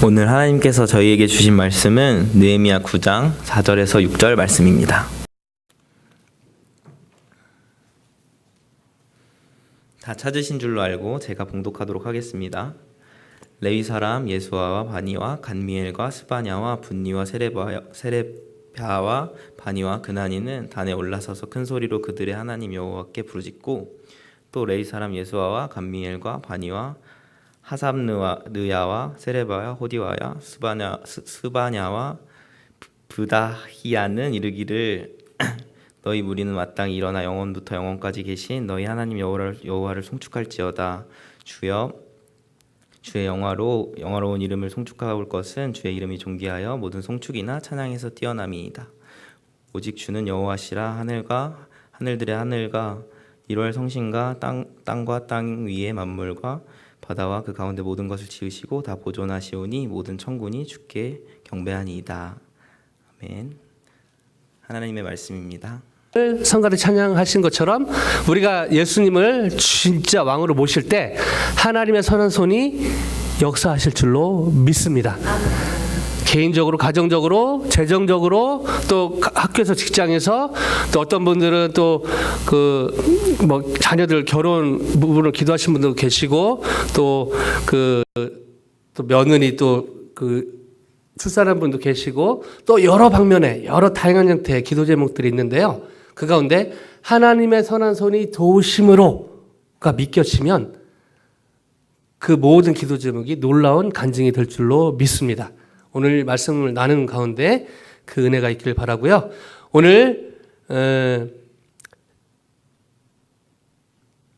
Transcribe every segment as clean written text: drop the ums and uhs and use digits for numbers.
오늘 하나님께서 저희에게 주신 말씀은 느헤미야 9장 4절에서 6절 말씀입니다. 다 찾으신 줄로 알고 제가 봉독하도록 하겠습니다. 레위 사람 예수아와 바니와 간미엘과 스바냐와 분니와 세레비아와 바니와 그나니는 단에 올라서서 큰 소리로 그들의 하나님 여호와께 부르짖고, 또 레위 사람 예수아와 간미엘과 바니와 하삽느야와 세레바야 호디와야 스바냐와 브다히야는 이르기를 너희 무리는 마땅히 일어나 영원부터 영원까지 계신 너희 하나님 여호와를 송축할지어다. 주여, 주의 영화로운 이름을 송축하올 것은 주의 이름이 존귀하여 모든 송축이나 찬양에서 뛰어남이이다. 오직 주는 여호와시라. 하늘들의 하늘과 1월 성신과 땅과 땅 위의 만물과 바다와 그 가운데 모든 것을 지으시고 다 보존하시오니 모든 천군이 주께 경배하니이다. 아멘. 하나님의 말씀입니다. 성가를 찬양하신 것처럼 우리가 예수님을 진짜 왕으로 모실 때 하나님의 선한 손이 역사하실 줄로 믿습니다. 개인적으로, 가정적으로, 재정적으로, 또 학교에서, 직장에서, 또 어떤 분들은 또 자녀들 결혼 부분을 기도하신 분도 계시고, 또 며느리 출산한 분도 계시고, 또 여러 방면에 여러 다양한 형태의 기도 제목들이 있는데요. 그 가운데 하나님의 선한 손이 도우심으로가 믿겨지면 그 모든 기도 제목이 놀라운 간증이 될 줄로 믿습니다. 오늘 말씀을 나누는 가운데 그 은혜가 있기를 바라고요. 오늘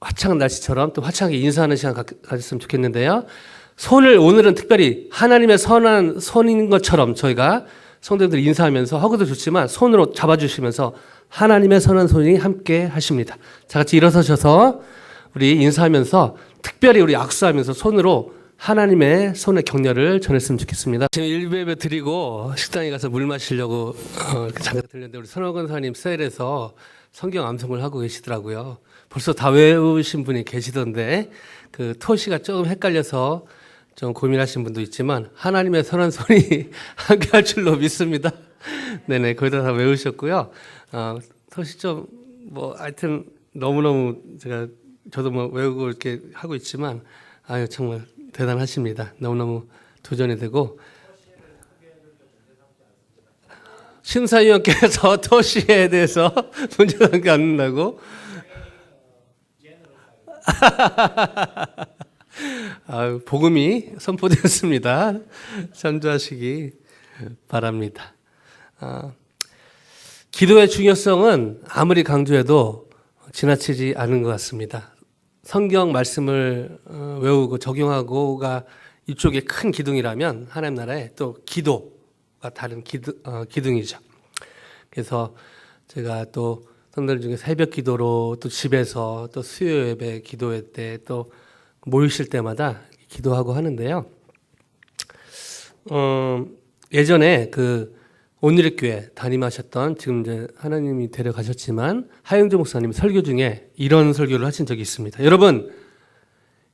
화창한 날씨처럼 또 화창하게 인사하는 시간 가졌으면 좋겠는데요. 오늘은 특별히 하나님의 선한 손인 것처럼 저희가 성도들 인사하면서 하고도 좋지만 손으로 잡아주시면서 하나님의 선한 손이 함께 하십니다. 자, 같이 일어서셔서 우리 인사하면서 특별히 우리 악수하면서 손으로 하나님의 손의 격려를 전했으면 좋겠습니다. 지금 1예배 드리고 식당에 가서 물 마시려고 잠깐 들렸는데 우리 선호 권사님 셀에서 성경 암송을 하고 계시더라고요. 벌써 다 외우신 분이 계시던데 그 토시가 조금 헷갈려서 좀 고민하신 분도 있지만 하나님의 선한 손이 함께 할 줄로 믿습니다. 네네, 거의 다 외우셨고요. 토시 하여튼 너무너무 저도 외우고 이렇게 하고 있지만 정말 대단하십니다. 너무너무 도전이 되고 심사위원께서 토시에 대해서 문제가 안 된다고 복음이 선포되었습니다. 참조하시기 바랍니다. 기도의 중요성은 아무리 강조해도 지나치지 않은 것 같습니다. 성경 말씀을 외우고 적용하고가 이쪽에 큰 기둥이라면 하나님 나라에 또 기도가 다른 기둥이죠. 그래서 제가 또 성도들 중에 새벽 기도로 또 집에서 또 수요 예배 기도회 때 또 모이실 때마다 기도하고 하는데요. 예전에 온누리 교회 담임하셨던 지금 이제 하나님이 데려가셨지만 하영조 목사님 설교 중에 이런 설교를 하신 적이 있습니다. 여러분,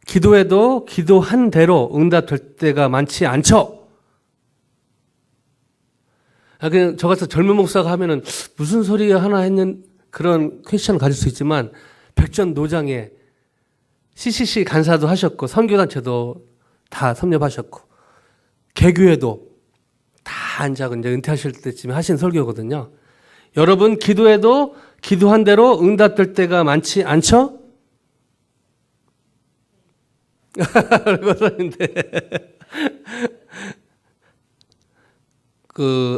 기도해도 기도한 대로 응답될 때가 많지 않죠? 그냥 저 같은 젊은 목사가 하면은 무슨 소리 하나 했는 그런 퀘스천을 가질 수 있지만 백전노장에 CCC 간사도 하셨고 선교단체도 다 섭렵하셨고 개교회도 다 앉아서 이제 은퇴하실 때쯤에 하신 설교거든요. 여러분, 기도해도 기도한 대로 응답될 때가 많지 않죠?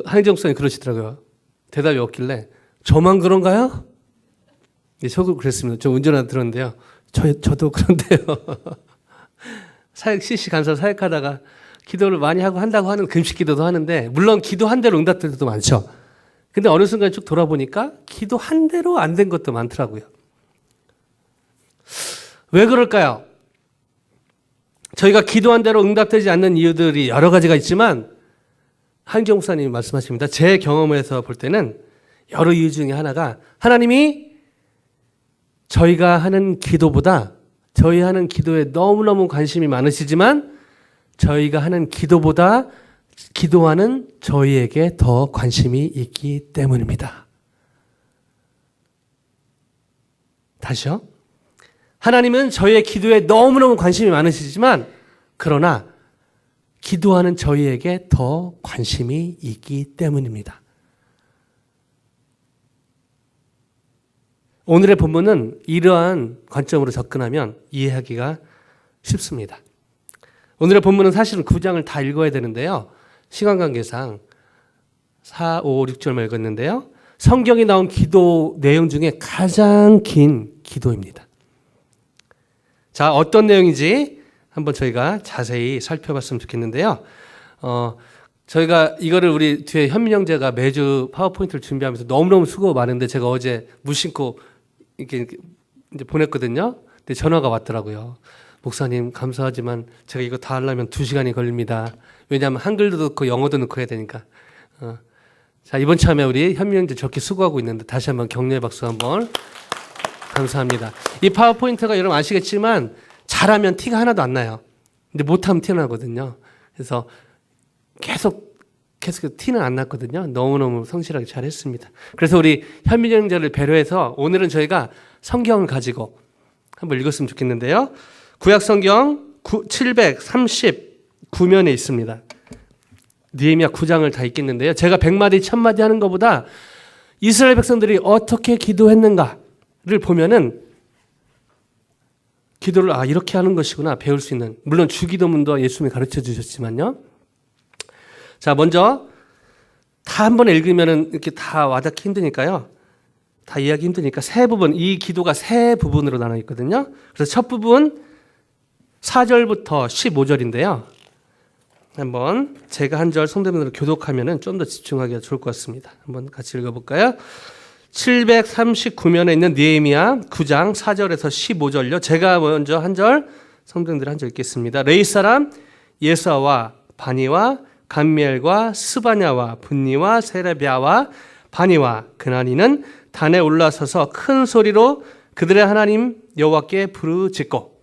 한희정 목사님 그러시더라고요. 대답이 없길래 저만 그런가요? 저도 그랬습니다. 저 운전하다 들었는데요. 저도 그런데요. CC 간사 사역하다가 기도를 많이 하고 한다고 하는 금식 기도도 하는데 물론 기도한 대로 응답될 때도 많죠. 근데 어느 순간 쭉 돌아보니까 기도한 대로 안 된 것도 많더라고요. 왜 그럴까요? 저희가 기도한 대로 응답되지 않는 이유들이 여러 가지가 있지만 한경 목사님이 말씀하십니다. 제 경험에서 볼 때는 여러 이유 중에 하나가 하나님이 저희가 하는 기도보다 저희 하는 기도에 너무너무 관심이 많으시지만 저희가 하는 기도보다 기도하는 저희에게 더 관심이 있기 때문입니다. 다시요. 하나님은 저희의 기도에 너무너무 관심이 많으시지만 그러나 기도하는 저희에게 더 관심이 있기 때문입니다. 오늘의 본문은 이러한 관점으로 접근하면 이해하기가 쉽습니다. 오늘의 본문은 사실은 9장을 다 읽어야 되는데요. 시간 관계상 4, 5, 6절만 읽었는데요. 성경에 나온 기도 내용 중에 가장 긴 기도입니다. 자, 어떤 내용인지 한번 저희가 자세히 살펴봤으면 좋겠는데요. 저희가 이거를 우리 뒤에 현민 형제가 매주 파워포인트를 준비하면서 너무너무 수고 많은데 제가 어제 무심코 이렇게 이제 보냈거든요. 근데 전화가 왔더라고요. 목사님 감사하지만 제가 이거 다 하려면 2시간이 걸립니다. 왜냐하면 한글도 넣고 영어도 넣고 해야 되니까. 자, 이번 참에 우리 현민 형제 저렇게 수고하고 있는데 다시 한번 격려의 박수 한번. 감사합니다. 이 파워포인트가 여러분 아시겠지만 잘하면 티가 하나도 안 나요. 근데 못하면 티 나거든요. 그래서 계속 티는 안 났거든요. 너무너무 성실하게 잘했습니다. 그래서 우리 현민 형제를 배려해서 오늘은 저희가 성경을 가지고 한번 읽었으면 좋겠는데요. 구약 성경 739면에 있습니다. 느헤미야 9장을 다 읽겠는데요. 제가 100마디 1000마디 하는 것보다 이스라엘 백성들이 어떻게 기도했는가를 보면은 기도를 이렇게 하는 것이구나 배울 수 있는, 물론 주기도문도 예수님이 가르쳐 주셨지만요. 자, 먼저 다 한 번에 읽으면은 이렇게 다 와닿기 힘드니까요. 다 이해하기 힘드니까 세 부분, 이 기도가 세 부분으로 나눠 있거든요. 그래서 첫 부분 4절부터 15절인데요. 한번 제가 한 절 성도님들로 교독하면은 좀 더 집중하기가 좋을 것 같습니다. 한번 같이 읽어볼까요? 739면에 있는 느헤미야 9장 4절에서 15절요. 제가 먼저 한 절, 성도님들 한 절 읽겠습니다. 레이 사람 예사와 바니와 감미엘과 스바냐와 분니와 세레비아와 바니와 그나니는 단에 올라서서 큰 소리로 그들의 하나님 여호와께 부르짖고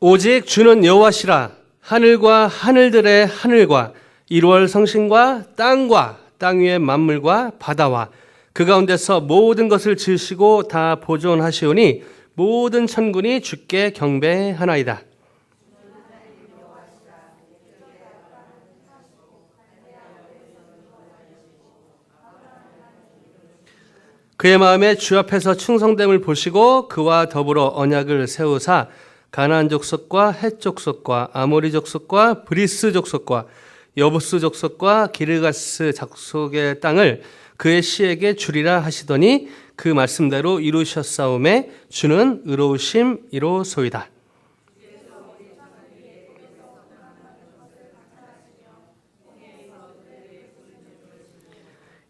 오직 주는 여호와시라. 하늘과 하늘들의 하늘과 일월 성신과 땅과 땅 위의 만물과 바다와 그 가운데서 모든 것을 지으시고 다 보존하시오니 모든 천군이 주께 경배하나이다. 그의 마음에 주 앞에서 충성됨을 보시고 그와 더불어 언약을 세우사 가나안 족속과 헷 족속과 아모리 족속과 브리스 족속과 여부스 족속과 기르가스 족속의 땅을 그의 씨에게 주리라 하시더니 그 말씀대로 이루셨사오매 주는 의로우심이로소이다.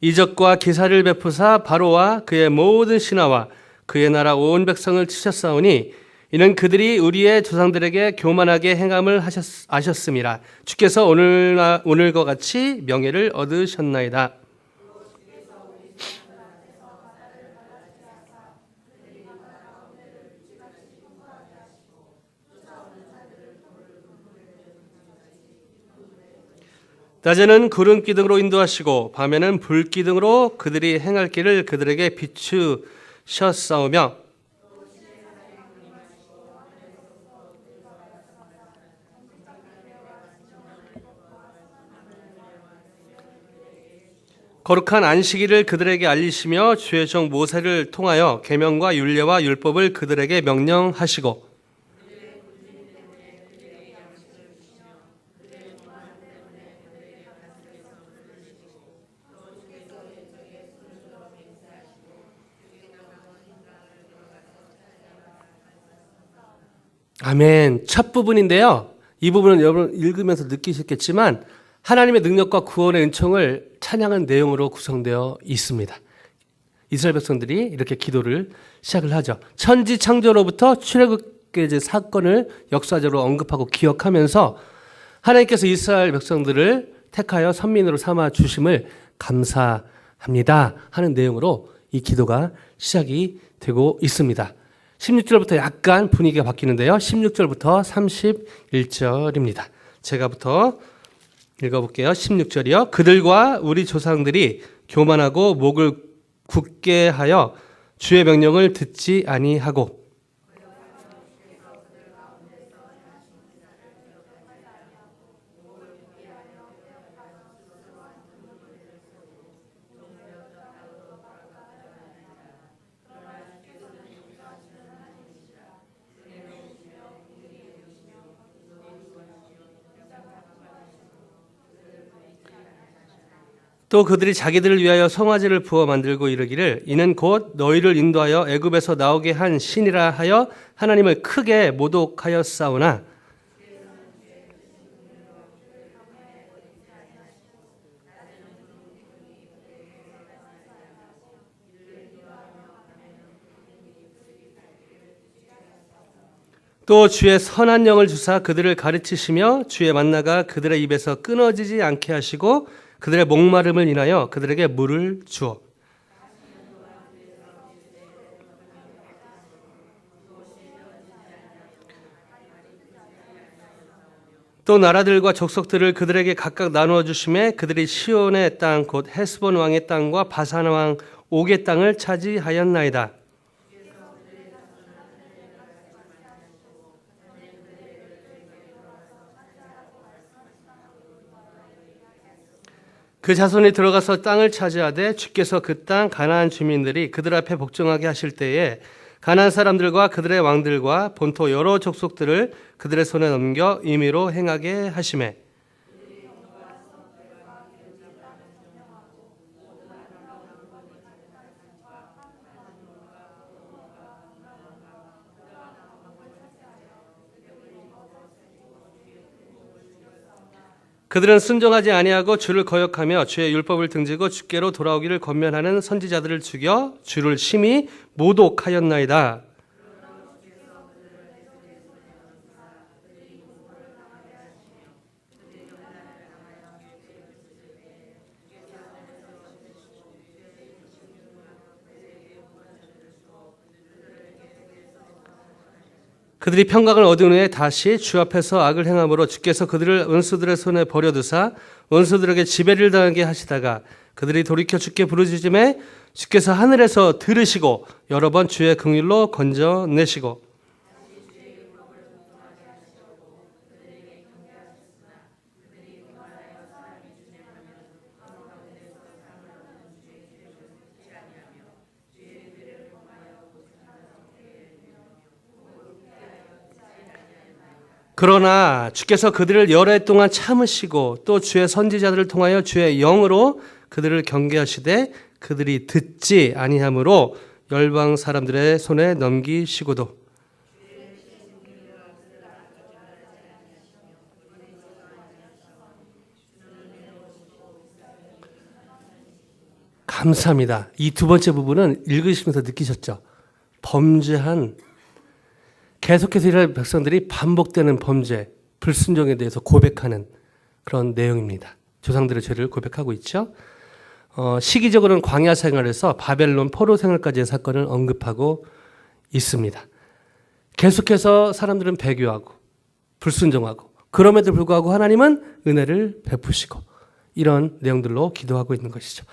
이적과 기사를 베푸사 바로와 그의 모든 신하와 그의 나라 온 백성을 치셨사오니 이는 그들이 우리의 조상들에게 교만하게 행함을 아셨음이라. 주께서 오늘과 같이 명예를 얻으셨나이다. 낮에는 구름 기둥으로 인도하시고 밤에는 불 기둥으로 그들이 행할 길을 그들에게 비추셨사오며 거룩한 안식일을 그들에게 알리시며 주의 종 모세를 통하여 계명과 율례와 율법을 그들에게 명령하시고 아멘. 첫 부분인데요. 이 부분은 여러분 읽으면서 느끼셨겠지만 하나님의 능력과 구원의 은총을 찬양한 내용으로 구성되어 있습니다. 이스라엘 백성들이 이렇게 기도를 시작을 하죠. 천지 창조로부터 출애굽의 사건을 역사적으로 언급하고 기억하면서 하나님께서 이스라엘 백성들을 택하여 선민으로 삼아 주심을 감사합니다 하는 내용으로 이 기도가 시작이 되고 있습니다. 16절부터 약간 분위기가 바뀌는데요. 16절부터 31절입니다. 제가부터 읽어볼게요. 16절이요. 그들과 우리 조상들이 교만하고 목을 굳게 하여 주의 명령을 듣지 아니하고 또 그들이 자기들을 위하여 송아지를 부어 만들고 이르기를 이는 곧 너희를 인도하여 애굽에서 나오게 한 신이라 하여 하나님을 크게 모독하였사오나 또 주의 선한 영을 주사 그들을 가르치시며 주의 만나가 그들의 입에서 끊어지지 않게 하시고 그들의 목마름을 인하여 그들에게 물을 주어 또 나라들과 족속들을 그들에게 각각 나누어 주심에 그들이 시온의 땅 곧 헤스본 왕의 땅과 바산 왕 옥의 땅을 차지하였나이다. 그 자손이 들어가서 땅을 차지하되 주께서 그 땅 가나안 주민들이 그들 앞에 복종하게 하실 때에 가나안 사람들과 그들의 왕들과 본토 여러 족속들을 그들의 손에 넘겨 임의로 행하게 하시매 그들은 순종하지 아니하고 주를 거역하며 주의 율법을 등지고 주께로 돌아오기를 권면하는 선지자들을 죽여 주를 심히 모독하였나이다. 그들이 평강을 얻은 후에 다시 주 앞에서 악을 행함으로 주께서 그들을 원수들의 손에 버려두사 원수들에게 지배를 당하게 하시다가 그들이 돌이켜 주께 부르짖음에 주께서 하늘에서 들으시고 여러 번 주의 긍휼로 건져내시고 그러나 주께서 그들을 여러 해 동안 참으시고 또 주의 선지자들을 통하여 주의 영으로 그들을 경계하시되 그들이 듣지 아니하므로 열방 사람들의 손에 넘기시고도 감사합니다. 이 두 번째 부분은 읽으시면서 느끼셨죠? 범죄한 계속해서 이스라엘 백성들이 반복되는 범죄, 불순종에 대해서 고백하는 그런 내용입니다. 조상들의 죄를 고백하고 있죠. 시기적으로는 광야 생활에서 바벨론 포로 생활까지의 사건을 언급하고 있습니다. 계속해서 사람들은 배교하고 불순종하고 그럼에도 불구하고 하나님은 은혜를 베푸시고 이런 내용들로 기도하고 있는 것이죠.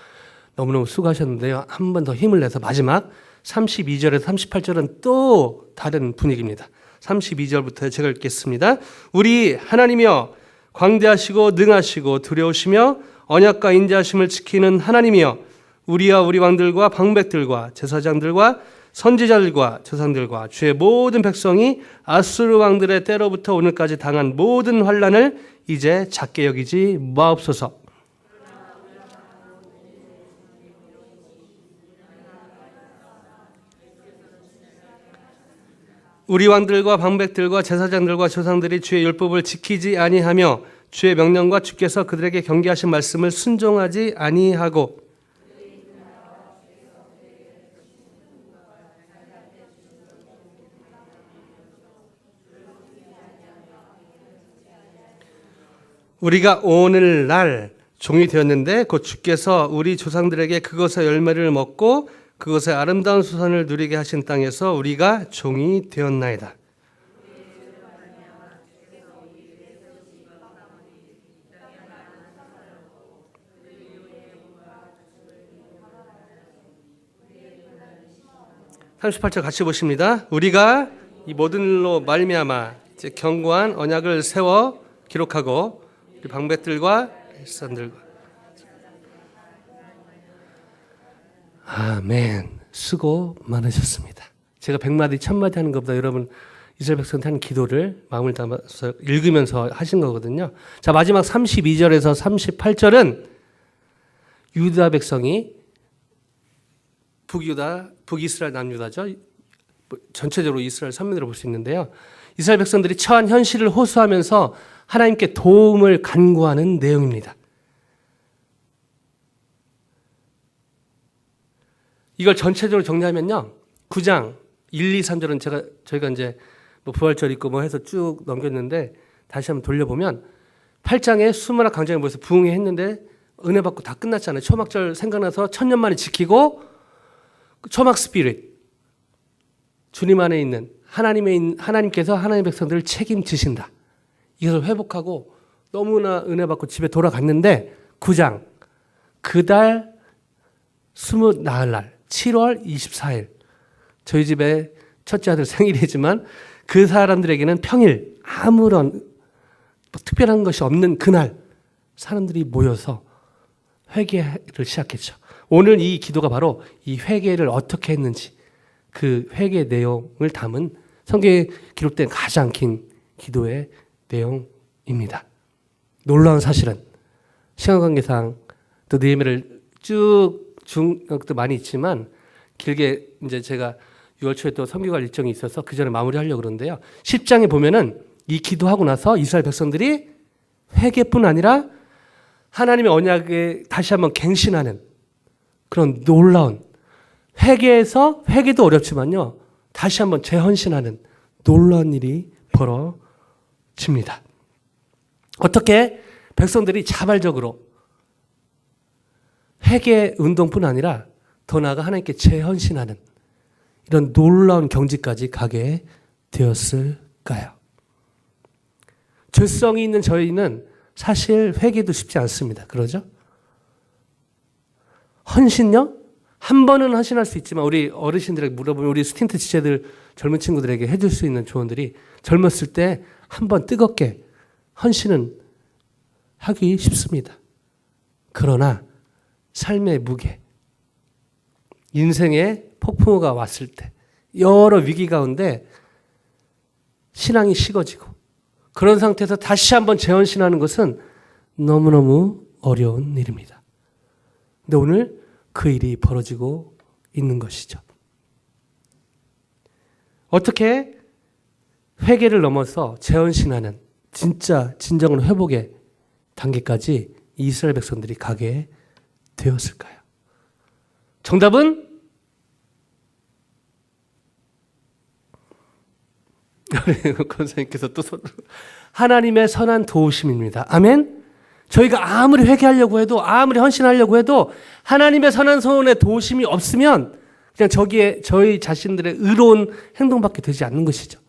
너무너무 수고하셨는데요. 한 번 더 힘을 내서 마지막 32절에서 38절은 또 다른 분위기입니다. 32절부터 제가 읽겠습니다. 우리 하나님이여 광대하시고 능하시고 두려우시며 언약과 인자하심을 지키는 하나님이여 우리와 우리 왕들과 방백들과 제사장들과 선지자들과 조상들과 주의 모든 백성이 아수르 왕들의 때로부터 오늘까지 당한 모든 환난을 이제 작게 여기지 마옵소서. 우리 왕들과 방백들과 제사장들과 조상들이 주의 율법을 지키지 아니하며 주의 명령과 주께서 그들에게 경계하신 말씀을 순종하지 아니하고 우리가 오늘날 종이 되었는데 곧 주께서 우리 조상들에게 그것의 열매를 먹고 그것의 아름다운 수산을 누리게 하신 땅에서 우리가 종이 되었나이다. (38절) 같이 보십니다. 우리가 이 모든 일로 말미암아 이제 견고한 언약을 세워 기록하고 우리 방백들과 일산들과 아멘. 수고 많으셨습니다. 제가 100마디 1000마디 하는 것보다 여러분 이스라엘 백성한테 하는 기도를 마음을 담아서 읽으면서 하신 거거든요. 자, 마지막 32절에서 38절은 유다 백성이 북유다, 북이스라엘, 남유다죠. 전체적으로 이스라엘 선민으로 볼 수 있는데요. 이스라엘 백성들이 처한 현실을 호소하면서 하나님께 도움을 간구하는 내용입니다. 이걸 전체적으로 정리하면요. 9장 1, 2, 3절은 저희가 이제 뭐 부활절 있고 뭐 해서 쭉 넘겼는데 다시 한번 돌려보면 8장에 수마라 강장에 모여서 부흥회 했는데 은혜 받고 다 끝났잖아요. 초막절 생각나서 1000년 만에 지키고 초막 스피릿 주님 안에 있는 하나님께서 하나님의 백성들을 책임지신다. 이것을 회복하고 너무나 은혜 받고 집에 돌아갔는데 9장 그달 20나흘날 7월 24일 저희 집에 첫째 아들 생일이지만 그 사람들에게는 평일 아무런 특별한 것이 없는 그날 사람들이 모여서 회개를 시작했죠. 오늘 이 기도가 바로 이 회개를 어떻게 했는지 그 회개 내용을 담은 성경에 기록된 가장 긴 기도의 내용입니다. 놀라운 사실은 시간 관계상 또 느헤미야를 쭉 중도 많이 있지만 길게 이제 제가 6월 초에 또 선교갈 일정이 있어서 그 전에 마무리하려고 그러는데요. 10장에 보면은 이 기도하고 나서 이스라엘 백성들이 회개뿐 아니라 하나님의 언약에 다시 한번 갱신하는 그런 놀라운 회개도 어렵지만요. 다시 한번 재헌신하는 놀라운 일이 벌어집니다. 어떻게 백성들이 자발적으로 회개 운동뿐 아니라 더 나아가 하나님께 재헌신하는 이런 놀라운 경지까지 가게 되었을까요? 죄성이 있는 저희는 사실 회개도 쉽지 않습니다. 그러죠? 헌신요? 한 번은 헌신할 수 있지만 우리 어르신들에게 물어보면 우리 스틴트 지체들 젊은 친구들에게 해줄 수 있는 조언들이 젊었을 때 한 번 뜨겁게 헌신은 하기 쉽습니다. 그러나 삶의 무게, 인생의 폭풍우가 왔을 때 여러 위기 가운데 신앙이 식어지고 그런 상태에서 다시 한번 재헌신하는 것은 너무너무 어려운 일입니다. 근데 오늘 그 일이 벌어지고 있는 것이죠. 어떻게 회개를 넘어서 재헌신하는 진짜 진정한 회복의 단계까지 이스라엘 백성들이 가게 되었을까요? 정답은 권사님께서 또 하나님의 선한 도우심입니다. 아멘. 저희가 아무리 회개하려고 해도 아무리 헌신하려고 해도 하나님의 선한 손의 도우심이 없으면 그냥 저희 자신들의 의로운 행동밖에 되지 않는 것이죠.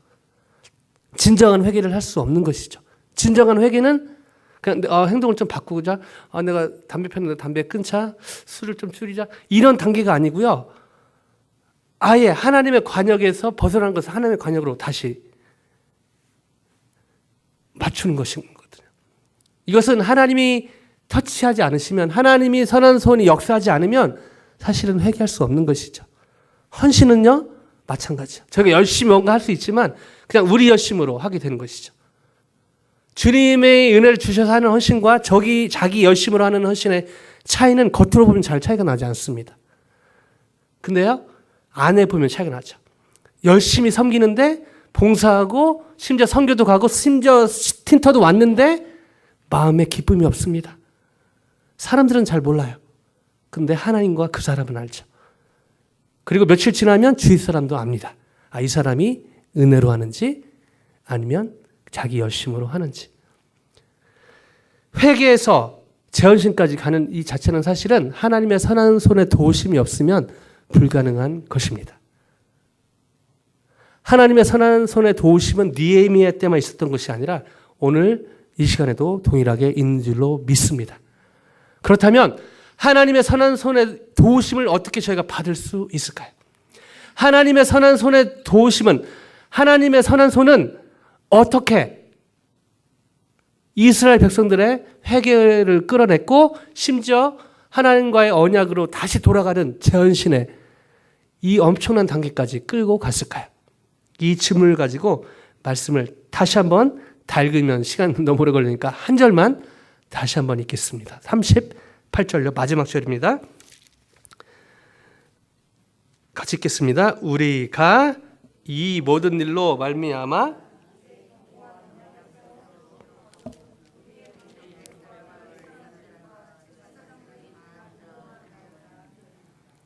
진정한 회개를 할 수 없는 것이죠. 진정한 회개는 그냥 행동을 좀 바꾸자. 내가 담배 폈는데 담배 끊자. 술을 좀 줄이자. 이런 단계가 아니고요. 아예 하나님의 관역에서 벗어난 것을 하나님의 관역으로 다시 맞추는 것이거든요. 이것은 하나님이 터치하지 않으시면 하나님이 선한 손이 역사하지 않으면 사실은 회개할 수 없는 것이죠. 헌신은요. 마찬가지죠. 저희가 열심히 뭔가 할 수 있지만 그냥 우리 열심으로 하게 되는 것이죠. 주님의 은혜를 주셔서 하는 헌신과 자기 열심으로 하는 헌신의 차이는 겉으로 보면 잘 차이가 나지 않습니다. 근데요. 안에 보면 차이가 나죠. 열심히 섬기는데 봉사하고 심지어 선교도 가고 심지어 스틴터도 왔는데 마음에 기쁨이 없습니다. 사람들은 잘 몰라요. 근데 하나님과 그 사람은 알죠. 그리고 며칠 지나면 주위 사람도 압니다. 아, 이 사람이 은혜로 하는지 아니면 자기 열심으로 하는지. 회개에서 재헌신까지 가는 이 자체는 사실은 하나님의 선한 손에 도우심이 없으면 불가능한 것입니다. 하나님의 선한 손에 도우심은 느헤미야 때만 있었던 것이 아니라 오늘 이 시간에도 동일하게 있는 줄로 믿습니다. 그렇다면 하나님의 선한 손의 도우심을 어떻게 저희가 받을 수 있을까요? 하나님의 선한 손의 도우심은, 하나님의 선한 손은 어떻게 이스라엘 백성들의 회개를 끌어냈고 심지어 하나님과의 언약으로 다시 돌아가는 재헌신의 이 엄청난 단계까지 끌고 갔을까요? 이 질문을 가지고 말씀을 다시 한번 다 읽으면 시간 너무 오래 걸리니까 한 절만 다시 한번 읽겠습니다. 38절요. 마지막 절입니다. 같이 읽겠습니다. 우리가 이 모든 일로 말미암아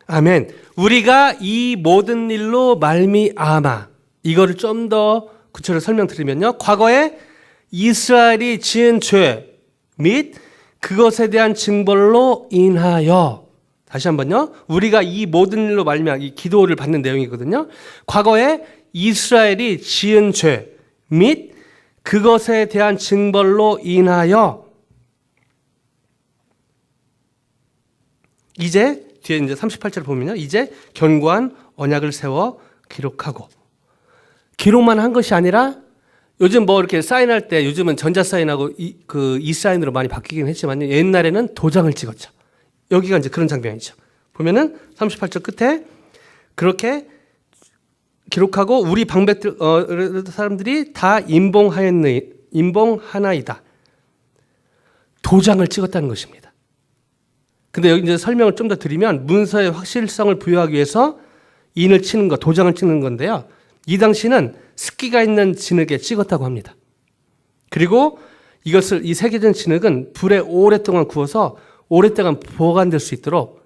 아멘. 우리가 이 모든 일로 말미암아, 이거를 좀 더 구체적으로 설명드리면요, 과거에 이스라엘이 지은 죄 및 그것에 대한 징벌로 인하여, 다시 한번요, 우리가 이 모든 일로 말미암아, 이 기도를 받는 내용이거든요. 과거에 이스라엘이 지은 죄 및 그것에 대한 징벌로 인하여 이제 뒤에 이제 38절을 보면요, 이제 견고한 언약을 세워 기록하고, 기록만 한 것이 아니라 요즘 뭐 이렇게 사인할 때 요즘은 전자 사인하고 이 사인으로 많이 바뀌긴 했지만 옛날에는 도장을 찍었죠. 여기가 이제 그런 장면이죠. 보면은 38절 끝에 그렇게 기록하고 우리 방백들 사람들이 다 임봉하나이다. 도장을 찍었다는 것입니다. 근데 여기 이제 설명을 좀 더 드리면 문서의 확실성을 부여하기 위해서 인을 치는 것, 도장을 찍는 건데요. 이 당시는 습기가 있는 진흙에 찍었다고 합니다. 그리고 이것을, 이 새겨진 진흙은 불에 오랫동안 구워서 오랫동안 보관될 수 있도록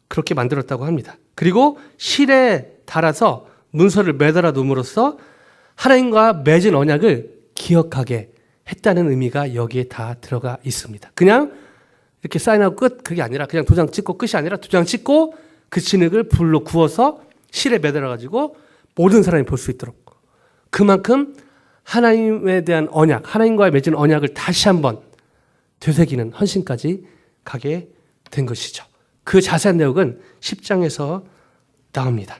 그렇게 만들었다고 합니다. 그리고 실에 달아서 문서를 매달아 놓음으로써 하나님과 맺은 언약을 기억하게 했다는 의미가 여기에 다 들어가 있습니다. 그냥 이렇게 사인하고 끝, 그게 아니라 그냥 도장 찍고 끝이 아니라 도장 찍고 그 진흙을 불로 구워서 실에 매달아 가지고 모든 사람이 볼 수 있도록, 그만큼 하나님에 대한 언약, 하나님과의 맺은 언약을 다시 한번 되새기는 헌신까지 가게 된 것이죠. 그 자세한 내용은 10장에서 나옵니다.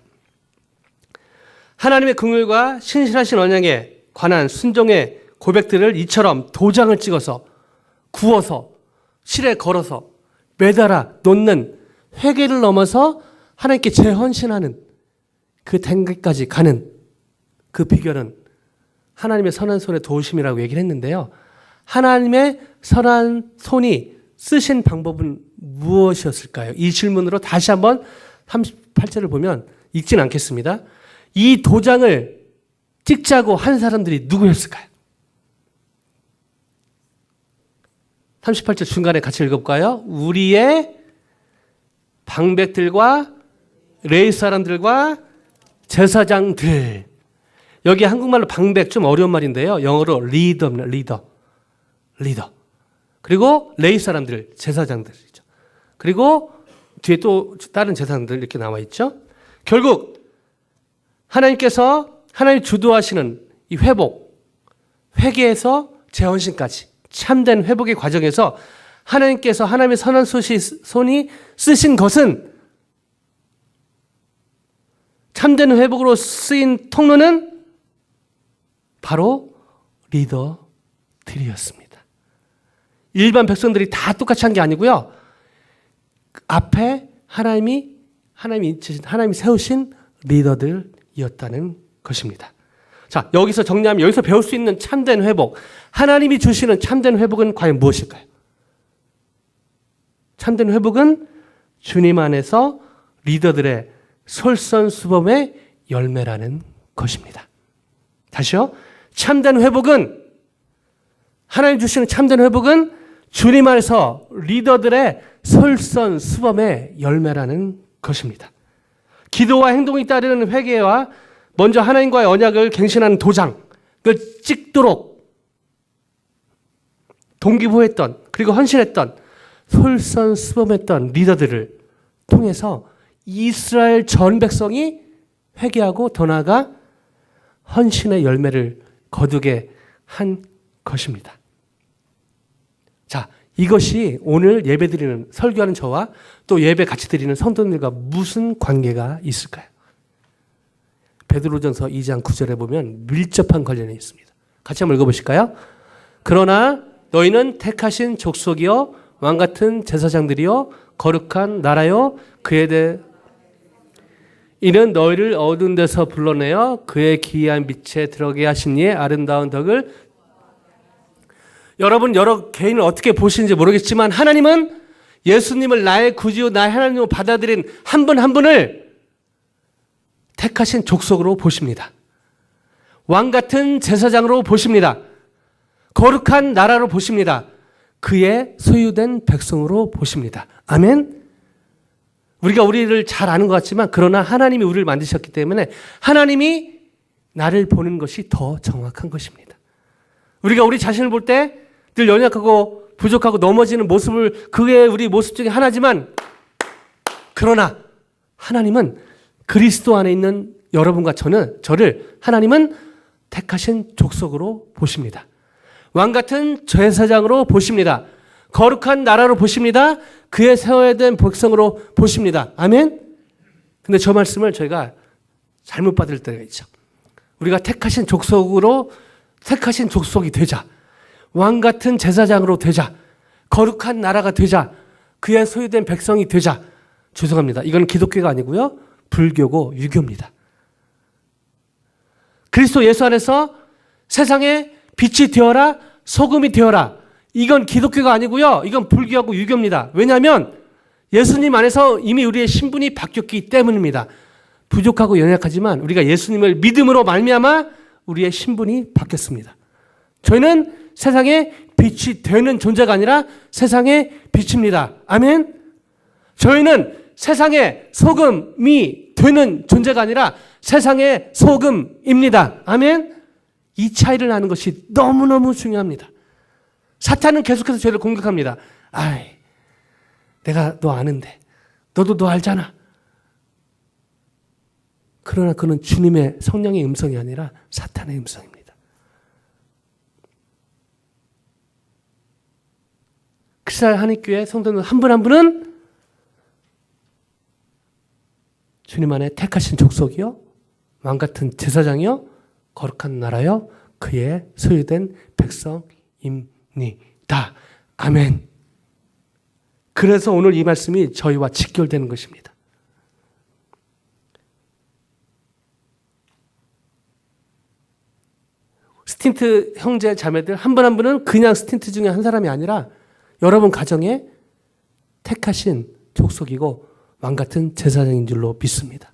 하나님의 긍휼과 신실하신 언약에 관한 순종의 고백들을 이처럼 도장을 찍어서 구워서 실에 걸어서 매달아 놓는 회개를 넘어서 하나님께 재헌신하는 그 단계까지 가는 그 비결은 하나님의 선한 손의 도우심이라고 얘기를 했는데요. 하나님의 선한 손이 쓰신 방법은 무엇이었을까요? 이 질문으로 다시 한번 38절을 보면 읽진 않겠습니다. 이 도장을 찍자고 한 사람들이 누구였을까요? 38절 중간에 같이 읽어볼까요? 우리의 방백들과 레위 사람들과 제사장들. 여기 한국말로 방백 좀 어려운 말인데요. 영어로 리더. 그리고 레위 사람들, 제사장들이죠. 그리고 뒤에 또 다른 제사장들 이렇게 나와 있죠. 결국 하나님께서 하나님 주도하시는 이 회복, 회개에서 재헌신까지 참된 회복의 과정에서 하나님께서 하나님의 선한 손이 쓰신 것은, 참된 회복으로 쓰인 통로는 바로 리더들이었습니다. 일반 백성들이 다 똑같이 한 게 아니고요. 앞에 하나님이 세우신 리더들이었다는 것입니다. 자, 여기서 정리하면 여기서 배울 수 있는 참된 회복, 하나님이 주시는 참된 회복은 과연 무엇일까요? 참된 회복은 주님 안에서 리더들의 솔선수범의 열매라는 것입니다. 다시요. 참된 회복은 하나님 주시는 참된 회복은 주님 안에서 리더들의 솔선수범의 열매라는 것입니다. 기도와 행동이 따르는 회개와 먼저 하나님과의 언약을 갱신하는 도장, 그걸 찍도록 동기부여했던, 그리고 헌신했던, 솔선수범했던 리더들을 통해서 이스라엘 전 백성이 회개하고 더 나아가 헌신의 열매를 거두게 한 것입니다. 자, 이것이 오늘 예배 드리는, 설교하는 저와 또 예배 같이 드리는 성도님들과 무슨 관계가 있을까요? 베드로전서 2장 9절에 보면 밀접한 관련이 있습니다. 같이 한번 읽어보실까요? 그러나 너희는 택하신 족속이요 왕같은 제사장들이요 거룩한 나라요 그에 대해 이는 너희를 어두운 데서 불러내어 그의 기이한 빛에 들어가게 하신 이의 아름다운 덕을 여러분 여러 개인을 어떻게 보시는지 모르겠지만 하나님은 예수님을 나의 구주요 나의 하나님으로 받아들인 한 분 한 분을 택하신 족속으로 보십니다. 왕같은 제사장으로 보십니다. 거룩한 나라로 보십니다. 그의 소유된 백성으로 보십니다. 아멘. 우리가 우리를 잘 아는 것 같지만 그러나 하나님이 우리를 만드셨기 때문에 하나님이 나를 보는 것이 더 정확한 것입니다. 우리가 우리 자신을 볼 때 늘 연약하고 부족하고 넘어지는 모습을 그게 우리 모습 중에 하나지만 그러나 하나님은 그리스도 안에 있는 여러분과 저를 하나님은 택하신 족속으로 보십니다. 왕같은 제사장으로 보십니다. 거룩한 나라로 보십니다. 그의 세워야 된 백성으로 보십니다. 아멘? 근데 저 말씀을 저희가 잘못 받을 때가 있죠. 우리가 택하신 족속이 되자. 왕같은 제사장으로 되자. 거룩한 나라가 되자. 그의 소유된 백성이 되자. 죄송합니다. 이건 기독교가 아니고요. 불교고 유교입니다. 그리스도 예수 안에서 세상에 빛이 되어라, 소금이 되어라. 이건 기독교가 아니고요. 이건 불교하고 유교입니다. 왜냐하면 예수님 안에서 이미 우리의 신분이 바뀌었기 때문입니다. 부족하고 연약하지만 우리가 예수님을 믿음으로 말미암아 우리의 신분이 바뀌었습니다. 저희는 세상에 빛이 되는 존재가 아니라 세상의 빛입니다. 아멘. 저희는 세상의 소금이 되는 존재가 아니라 세상의 소금입니다. 아멘. 이 차이를 아는 것이 너무너무 중요합니다. 사탄은 계속해서 저희를 공격합니다. 아이, 내가 너 아는데. 너도 너 알잖아. 그러나 그는 주님의 성령의 음성이 아니라 사탄의 음성입니다. 크리스탈 한인교회 성도는 한 분 한 분은 주님 안에 택하신 족속이요 왕같은 제사장이요 거룩한 나라요 그의 소유된 백성입니다. 아멘. 그래서 오늘 이 말씀이 저희와 직결되는 것입니다. 스틴트 형제 자매들 한 분 한 분은 그냥 스틴트 중에 한 사람이 아니라 여러분 가정에 택하신 족속이고 왕같은 제사장인 줄로 믿습니다.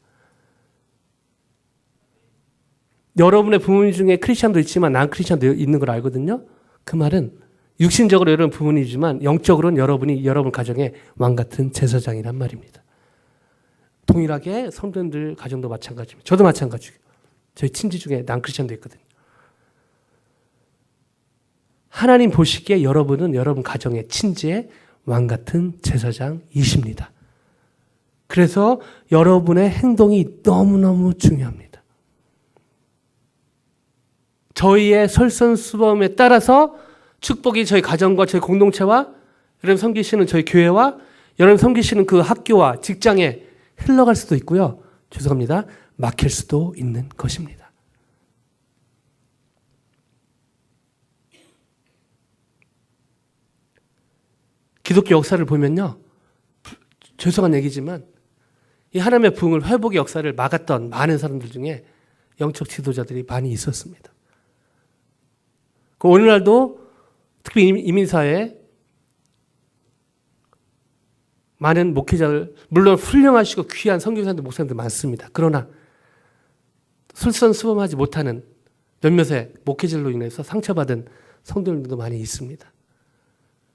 여러분의 부모님 중에 크리스찬도 있지만 난 크리스찬도 있는 걸 알거든요. 그 말은 육신적으로 여러분 부모님이지만 영적으로는 여러분이 여러분 가정의 왕같은 제사장이란 말입니다. 동일하게 성도님들 가정도 마찬가지입니다. 저도 마찬가지고요. 저희 친지 중에 난 크리스찬도 있거든요. 하나님 보시기에 여러분은 여러분 가정의 친지의 왕같은 제사장이십니다. 그래서 여러분의 행동이 너무너무 중요합니다. 저희의 솔선수범에 따라서 축복이 저희 가정과 저희 공동체와 여러분 섬기시는 저희 교회와 여러분 섬기시는 그 학교와 직장에 흘러갈 수도 있고요. 죄송합니다. 막힐 수도 있는 것입니다. 기독교 역사를 보면요. 죄송한 얘기지만 이 하나님의 부흥을 회복의 역사를 막았던 많은 사람들 중에 영적 지도자들이 많이 있었습니다. 그 오늘날도 특히 이민사회에 많은 목회자들, 물론 훌륭하시고 귀한 선교사님들, 목사님들 많습니다. 그러나 솔선수범하지 못하는 몇몇의 목회자로 인해서 상처받은 성도님들도 많이 있습니다.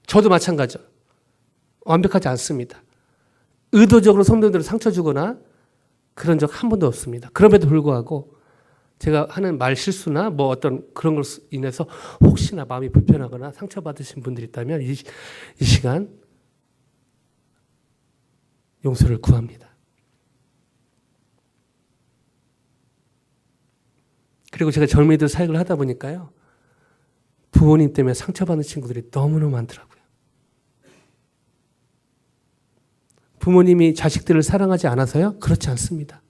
저도 마찬가지죠. 완벽하지 않습니다. 의도적으로 성도님들을 상처 주거나 그런 적 한 번도 없습니다. 그럼에도 불구하고 제가 하는 말 실수나 뭐 어떤 그런 걸로 인해서 혹시나 마음이 불편하거나 상처받으신 분들이 있다면 이 시간 용서를 구합니다. 그리고 제가 젊은이들 사역을 하다 보니까요. 부모님 때문에 상처받는 친구들이 너무너무 많더라고요. 부모님이 자식들을 사랑하지 않아서요? 그렇지 않습니다.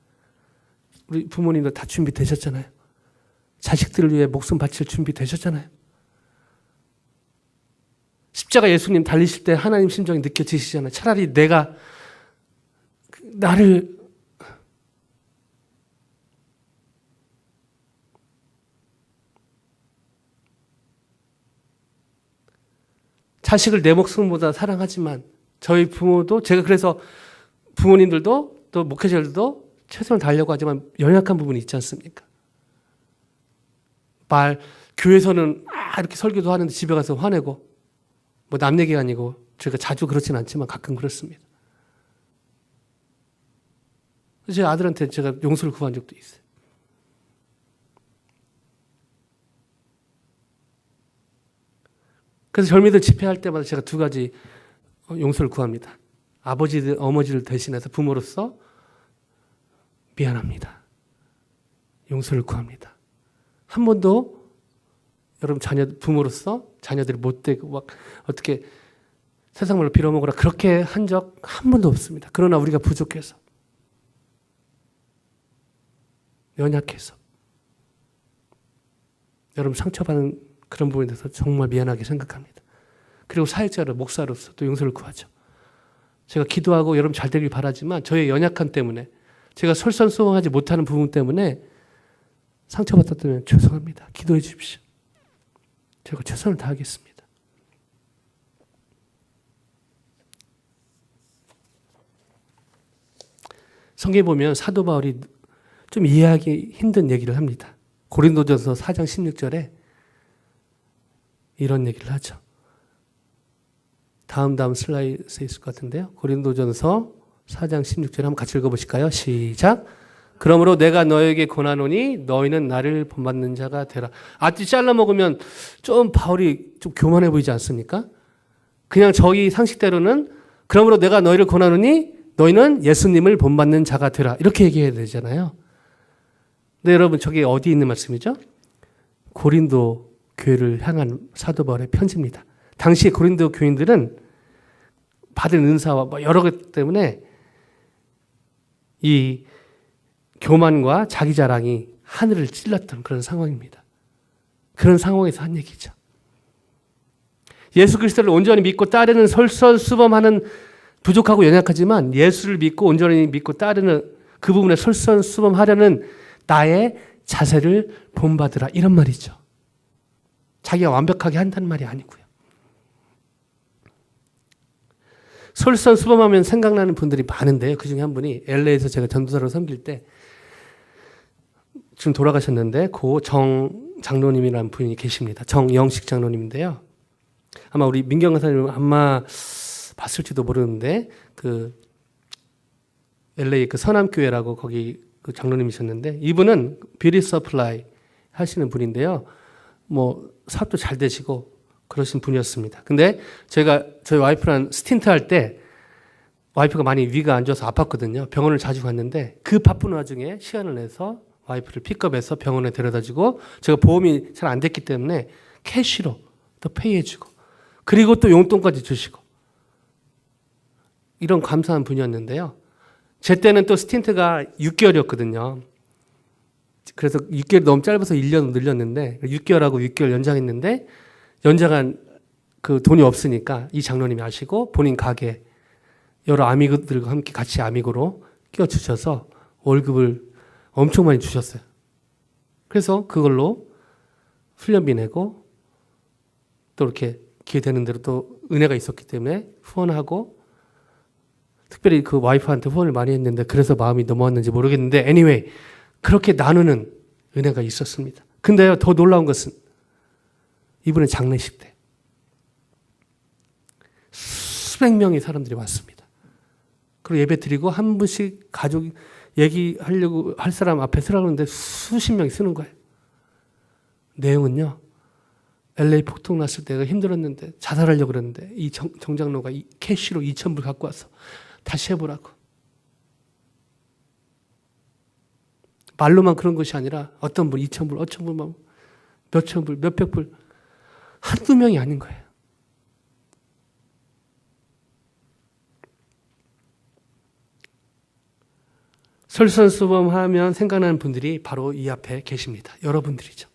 우리 부모님도 다 준비되셨잖아요. 자식들을 위해 목숨 바칠 준비되셨잖아요. 십자가 예수님 달리실 때 하나님 심정이 느껴지시잖아요. 차라리 내가 나를 자식을 내 목숨보다 사랑하지만 저희 부모도 제가 그래서 부모님들도 또 목회자들도 최선을 다하려고 하지만 연약한 부분이 있지 않습니까? 교회에서는 이렇게 설교도 하는데 집에 가서 화내고 뭐 남 얘기가 아니고 제가 자주 그렇진 않지만 가끔 그렇습니다. 제 아들한테 제가 용서를 구한 적도 있어요. 그래서 젊은이들 집회할 때마다 제가 두 가지 용서를 구합니다. 아버지들, 어머니를 대신해서 부모로서 미안합니다. 용서를 구합니다. 한 번도 여러분 부모로서 자녀들이 못되고 막 어떻게 세상 말로 빌어먹으라 그렇게 한 적 한 번도 없습니다. 그러나 우리가 부족해서 연약해서 여러분 상처받은 그런 부분에 대해서 정말 미안하게 생각합니다. 그리고 사회자로 목사로서 또 용서를 구하죠. 제가 기도하고 여러분 잘 되길 바라지만 저의 연약함 때문에 제가 솔선수범하지 못하는 부분 때문에 상처받았다면 죄송합니다. 기도해 주십시오. 제가 최선을 다하겠습니다. 성경에 보면 사도 바울이 좀 이해하기 힘든 얘기를 합니다. 고린도전서 4장 16절에 이런 얘기를 하죠. 다음 슬라이드에 있을 것 같은데요. 고린도전서 4장 16절 한번 같이 읽어보실까요? 시작. 그러므로 내가 너에게 권하노니 너희는 나를 본받는 자가 되라. 앞뒤 잘라 먹으면 좀 바울이 좀 교만해 보이지 않습니까? 그냥 저희 상식대로는 그러므로 내가 너희를 권하노니 너희는 예수님을 본받는 자가 되라. 이렇게 얘기해야 되잖아요. 근데 여러분 저게 어디 있는 말씀이죠? 고린도 교회를 향한 사도 바울의 편지입니다. 당시 고린도 교인들은 받은 은사와 여러 것 때문에 이 교만과 자기 자랑이 하늘을 찔렀던 그런 상황입니다. 그런 상황에서 한 얘기죠. 예수 그리스도를 온전히 믿고 따르는 솔선수범하는 부족하고 연약하지만 예수를 믿고 온전히 믿고 따르는 그 부분에 솔선수범하려는 나의 자세를 본받으라 이런 말이죠. 자기가 완벽하게 한다는 말이 아니고요. 솔선수범하면 생각나는 분들이 많은데요. 그중에 한 분이 LA에서 제가 전도사로 섬길 때 지금 돌아가셨는데 정 장로님이라는 분이 계십니다. 정영식 장로님인데요. 아마 우리 민경 강사님 아마 봤을지도 모르는데 그 LA 그 선암교회라고 거기 그 장로님이셨는데 이분은 뷰티 서플라이 하시는 분인데요. 뭐 사업도 잘 되시고 그러신 분이었습니다. 근데 제가 저희 와이프랑 스틴트 할 때 와이프가 많이 위가 안 좋아서 아팠거든요. 병원을 자주 갔는데 그 바쁜 와중에 시간을 내서 와이프를 픽업해서 병원에 데려다주고 제가 보험이 잘 안 됐기 때문에 캐시로 또 페이해주고 그리고 또 용돈까지 주시고 이런 감사한 분이었는데요. 제 때는 또 스틴트가 6개월이었거든요. 그래서 6개월이 너무 짧아서 1년 늘렸는데 6개월하고 6개월 연장했는데 연장한 그 돈이 없으니까 이 장로님이 아시고 본인 가게 여러 아미들과 함께 같이 아미고로 끼워주셔서 월급을 엄청 많이 주셨어요. 그래서 그걸로 훈련비 내고 또 이렇게 기회 되는 대로 또 은혜가 있었기 때문에 후원하고 특별히 그 와이프한테 후원을 많이 했는데 그래서 마음이 넘어왔는지 모르겠는데 anyway 그렇게 나누는 은혜가 있었습니다. 근데요 더 놀라운 것은 이번에 장례식 때 수백 명의 사람들이 왔습니다. 그리고 예배 드리고 한 분씩 가족 얘기하려고 할 사람 앞에 서라고 하는데 수십 명이 쓰는 거예요. 내용은요. LA 폭동 났을 때가 힘들었는데 자살하려고 그랬는데 이 정장로가 캐시로 2,000불 갖고 와서 다시 해보라고. 말로만 그런 것이 아니라 어떤 분 2,000불, 5,000불, 몇천 불, 몇백 불 한두 명이 아닌 거예요. 솔선수범하면 생각나는 분들이 바로 이 앞에 계십니다. 여러분들이죠.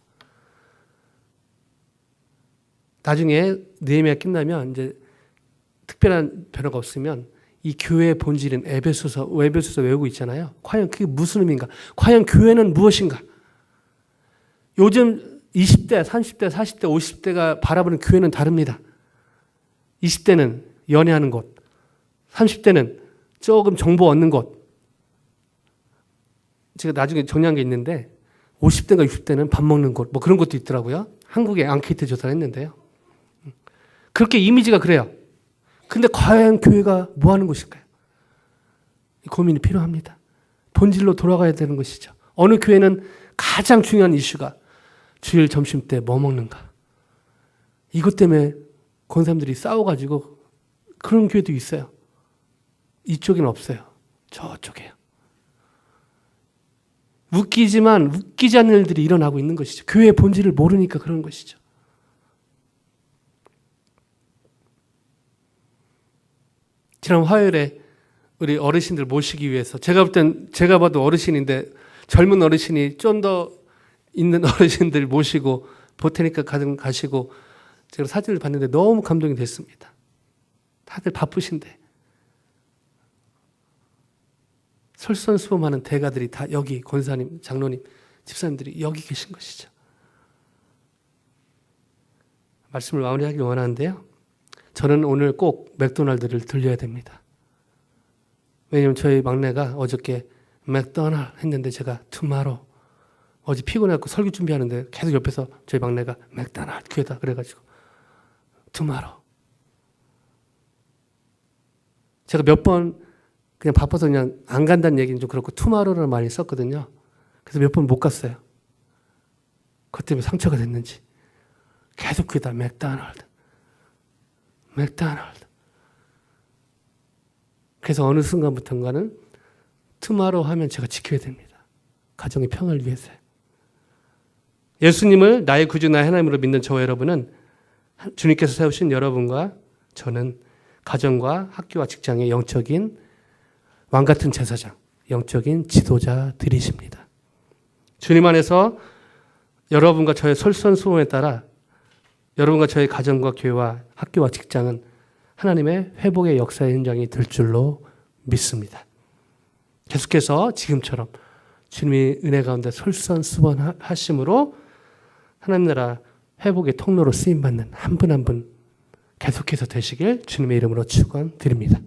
나중에 느헤미야 끝나면 이제 특별한 변화가 없으면 이 교회의 본질인 에베소서 외우고 있잖아요. 과연 그게 무슨 의미인가? 과연 교회는 무엇인가? 요즘 20대, 30대, 40대, 50대가 바라보는 교회는 다릅니다. 20대는 연애하는 곳, 30대는 조금 정보 얻는 곳. 제가 나중에 정리한 게 있는데 50대가 60대는 밥 먹는 곳, 뭐 그런 것도 있더라고요. 한국에 앙케이트 조사를 했는데요. 그렇게 이미지가 그래요. 근데 과연 교회가 뭐 하는 곳일까요? 고민이 필요합니다. 본질로 돌아가야 되는 것이죠. 어느 교회는 가장 중요한 이슈가 주일 점심 때 뭐 먹는가. 이것 때문에 권사님들이 싸워가지고 그런 교회도 있어요. 이쪽에는 없어요. 저쪽에요. 웃기지만 웃기지 않는 일들이 일어나고 있는 것이죠. 교회의 본질을 모르니까 그런 것이죠. 지난 화요일에 우리 어르신들 모시기 위해서 제가 봐도 어르신인데 젊은 어르신이 좀 더 있는 어르신들 모시고 보테니까 가시고 제가 사진을 봤는데 너무 감동이 됐습니다. 다들 바쁘신데 솔선수범하는 대가들이 다 여기 권사님, 장로님, 집사님들이 여기 계신 것이죠. 말씀을 마무리하길 원하는데요. 저는 오늘 꼭 맥도날드를 들려야 됩니다. 왜냐하면 저희 막내가 어저께 맥도날드 했는데 제가 투마로 어제 피곤해갖고 설교 준비하는데 계속 옆에서 저희 막내가 맥도날드 귀에다 그래가지고 투마로 제가 몇 번 그냥 바빠서 그냥 안 간다는 얘기는 좀 그렇고 투마로라는 말이 썼거든요. 그래서 몇 번 못 갔어요. 그것 때문에 상처가 됐는지 계속 귀에다 맥도날드. 그래서 어느 순간부터인가는 투마로 하면 제가 지켜야 됩니다. 가정의 평화를 위해서요. 예수님을 나의 구주 나의 하나님으로 믿는 저와 여러분은 주님께서 세우신 여러분과 저는 가정과 학교와 직장의 영적인 왕같은 제사장, 영적인 지도자들이십니다. 주님 안에서 여러분과 저의 솔선수범에 따라 여러분과 저의 가정과 교회와 학교와 직장은 하나님의 회복의 역사의 현장이 될 줄로 믿습니다. 계속해서 지금처럼 주님의 은혜 가운데 솔선수범하심으로 하나님 나라 회복의 통로로 쓰임받는 한 분 한 분 계속해서 되시길 주님의 이름으로 축원드립니다.